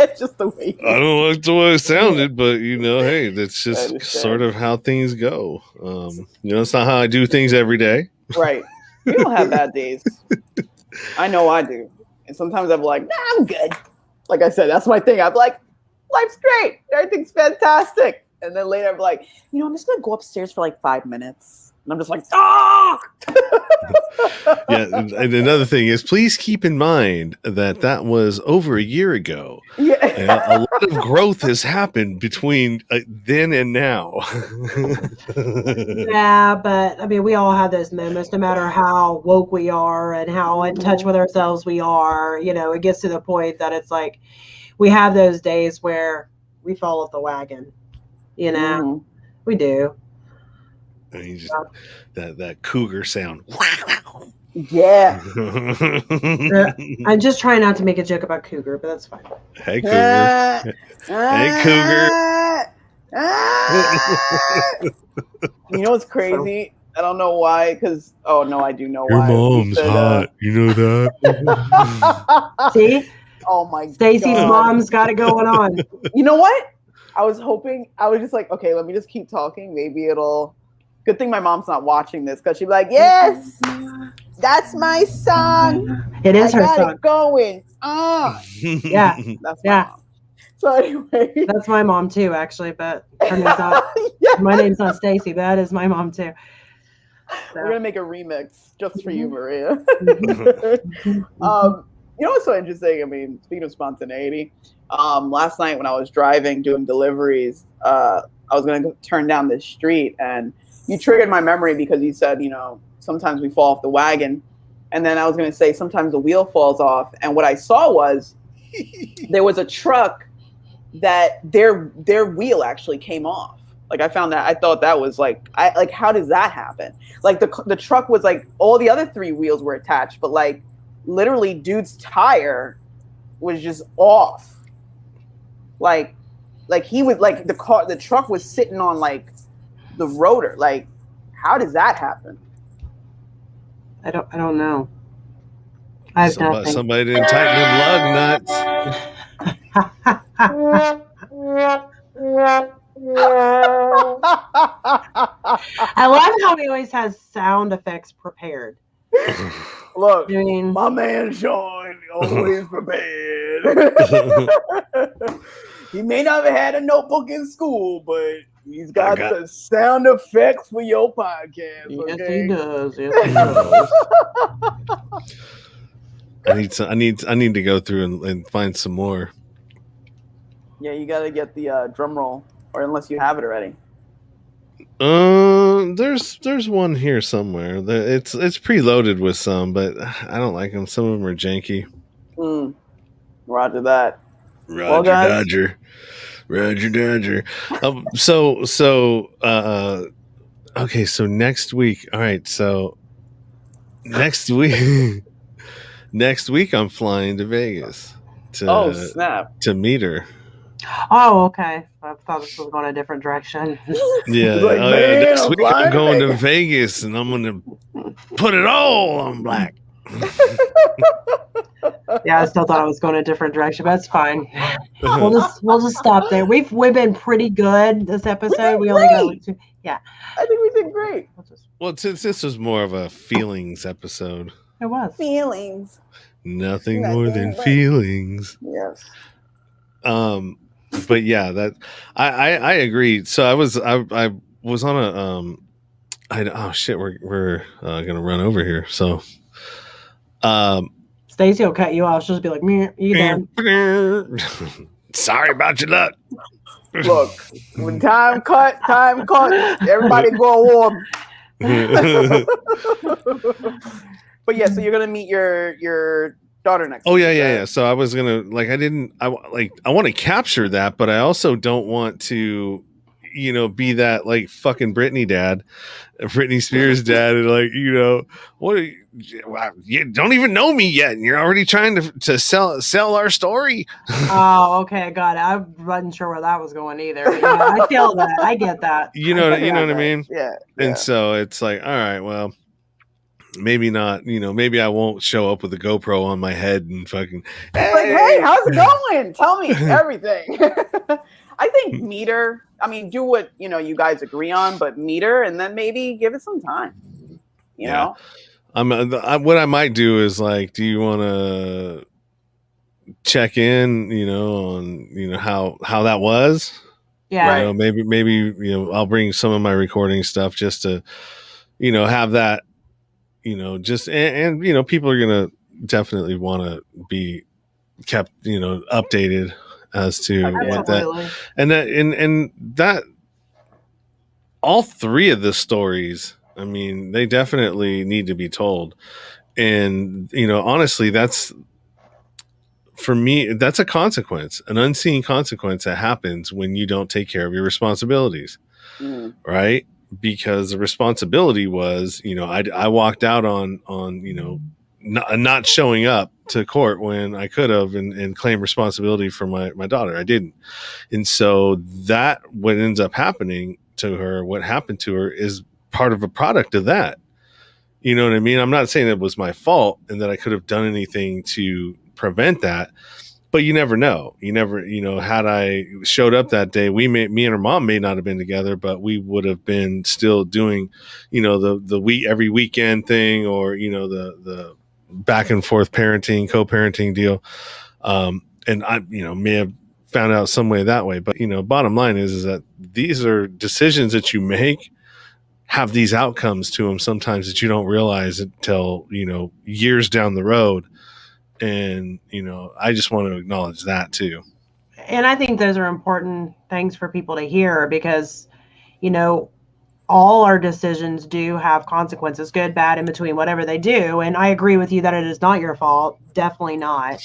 It's just the way. I don't like the way it sounded, but hey, that's just sort of how things go. It's not how I do things every day. Right. We don't have bad days. I know I do. And sometimes I'm like, nah, I'm good. Like I said, that's my thing. I'm like, life's great. Everything's fantastic. And then later I'm like, I'm just going to go upstairs for like 5 minutes. And I'm just like, ah! Yeah. And another thing is, please keep in mind that was over a year ago. Yeah. And a lot of growth has happened between then and now. Yeah, but I mean, we all have those moments, no matter how woke we are and how in touch with ourselves we are. It gets to the point that it's like we have those days where we fall off the wagon. We do. And you just that cougar sound. Yeah. I'm just trying not to make a joke about cougar, but that's fine. Hey, cougar. Hey, cougar. You know what's crazy? I don't know why, because I do know your why. Your mom's hot. You know that? See? Oh my Stacey's mom's got it going on. You know what? I was just like, okay, let me just keep talking. Maybe it'll. Good thing my mom's not watching this, because she'd be like, yes, that's my song. It is her song. It going. Yeah. That's my mom. So anyway. That's my mom too, actually, but her name's not, my name's not Stacey. That is my mom too. So. We're going to make a remix just for you, Maria. What's so interesting? I mean, speaking of spontaneity, last night when I was driving, doing deliveries, I was going to turn down this street, and you triggered my memory because you said, sometimes we fall off the wagon. And then I was going to say, sometimes the wheel falls off. And what I saw was there was a truck that their wheel actually came off. Like I thought that was like, how does that happen? Like the truck was like, all the other 3 wheels were attached, but like literally dude's tire was just off. Like he was like, the truck was sitting on like the rotor. Like, how does that happen? I don't know. I have nothing. Somebody didn't tighten them lug nuts. I love how he always has sound effects prepared. Look, my man Sean always prepared. He may not have had a notebook in school, but he's got the sound effects for your podcast. Yes, okay? he does. Yes, he does. I need to go through and find some more. Yeah, you got to get the drum roll, or unless you have it already. There's one here somewhere. It's preloaded with some, but I don't like them. Some of them are janky. Roger that. Roger Well, guys, Dodger. Roger Dodger. Okay, so next week. All right, so next week I'm flying to Vegas snap. to meet her. Oh, okay. I thought this was going a different direction. Yeah. Like, Next week I'm going to Vegas. Vegas and I'm gonna put it all on black. Yeah, I still thought I was going a different direction, but it's fine. We'll just stop there. We've been pretty good this episode. We only got like 2. Yeah. I think we did great. Well, since this was more of a feelings episode. It was. Feelings. Nothing more than feelings. Yes. But yeah, that I agree. So I was on a oh shit, we're gonna run over here. So Stacey will cut you off. She'll just be like, "Meh, you done." Sorry about your luck. Look, when time cut. Everybody go warm. But yeah, so you're gonna meet your daughter next week. Yeah. So I was gonna I want to capture that, but I also don't want to, be that like fucking Britney Spears dad, and like, what are you don't even know me yet, and you're already trying to sell our story. Oh, okay, got it. I wasn't sure where that was going either. Yeah, I feel that. I get that. You know what I mean? Yeah. And so it's like, all right, well, maybe not. Maybe I won't show up with a GoPro on my head and fucking. Hey, how's it going? Tell me everything. I think meet her. I mean, do what you guys agree on, but meet her, and then maybe give it some time. You know. What I might do is like, do you want to check in, on how that was? Yeah. Right. Maybe I'll bring some of my recording stuff just to have that, just and people are gonna definitely want to be kept updated as to what that and that all 3 of the stories, I mean, they definitely need to be told. And honestly, that's, for me, that's a consequence, an unseen consequence that happens when you don't take care of your responsibilities. Right? Because the responsibility was, I walked out on not showing up to court when I could have and claim responsibility for my daughter. I didn't. And so that what ends up happening to her, what happened to her, is part of a product of that. You know what I mean? I'm not saying it was my fault and that I could have done anything to prevent that, but you never know. You never, had I showed up that day, me and her mom may not have been together, but we would have been still doing, the every weekend thing, or, the back and forth parenting, co-parenting deal. And I, may have found out some way that way, but, bottom line is that these are decisions that you make, have these outcomes to them sometimes that you don't realize until, years down the road. And, I just want to acknowledge that too. And I think those are important things for people to hear because, all our decisions do have consequences, good, bad, in between, whatever they do. And I agree with you that it is not your fault. Definitely not.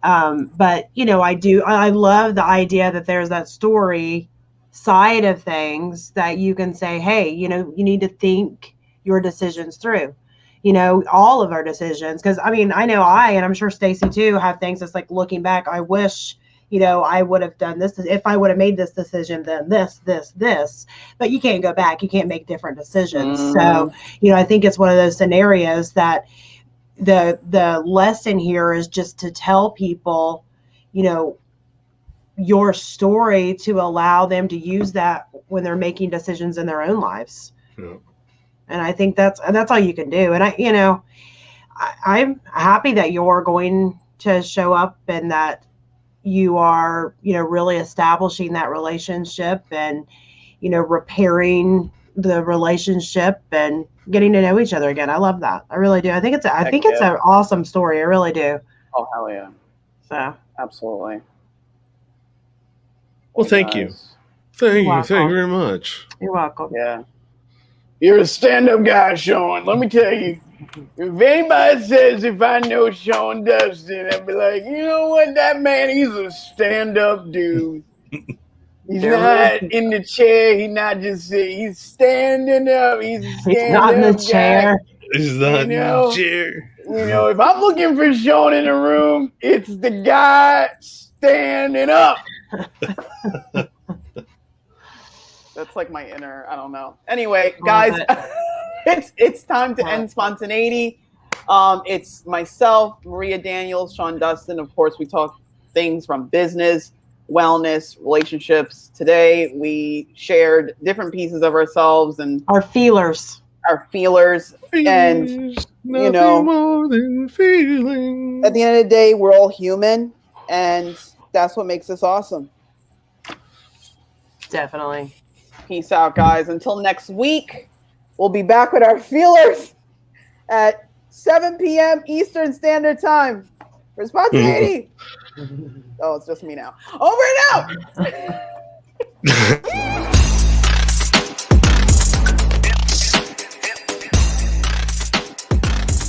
But, I love the idea that there's that story side of things that you can say, hey, you need to think your decisions through. All of our decisions. Because I mean, I know and I'm sure Stacey too, have things that's like looking back, I wish, I would have done this. If I would have made this decision, then this, but you can't go back. You can't make different decisions. So, I think it's one of those scenarios that the lesson here is just to tell people, your story to allow them to use that when they're making decisions in their own lives. Yeah. And I think that's all you can do. And I'm happy that you're going to show up and that you are, really establishing that relationship and, repairing the relationship and getting to know each other again. I love that. I really do. I think it's an awesome story. I really do. Oh, hell yeah. So absolutely. Well, thank you. Thank you very much. You're welcome. Yeah. You're a stand-up guy, Sean. Let me tell you. If anybody says if I know Sean Dustin, I'd be like, you know what? That man, he's a stand-up dude. He's not in the chair. He's not just sitting. He's standing up. He's a stand-up He's not in the chair. guy. He's not in the chair. You know, if I'm looking for Sean in the room, it's the guy standing up. That's like my inner, I don't know. Anyway, guys, it's time to end Spontaneity. It's myself, Maria Daniels, Sean Dustin. Of course, we talk things from business, wellness, relationships. Today, we shared different pieces of ourselves and our feelers. And, you know, more than feelings. At the end of the day, we're all human, and that's what makes us awesome. Definitely. Peace out, guys. Until next week, we'll be back with our feelers at 7 p.m. Eastern Standard Time for Spontaneity. Oh, it's just me now. Over and out.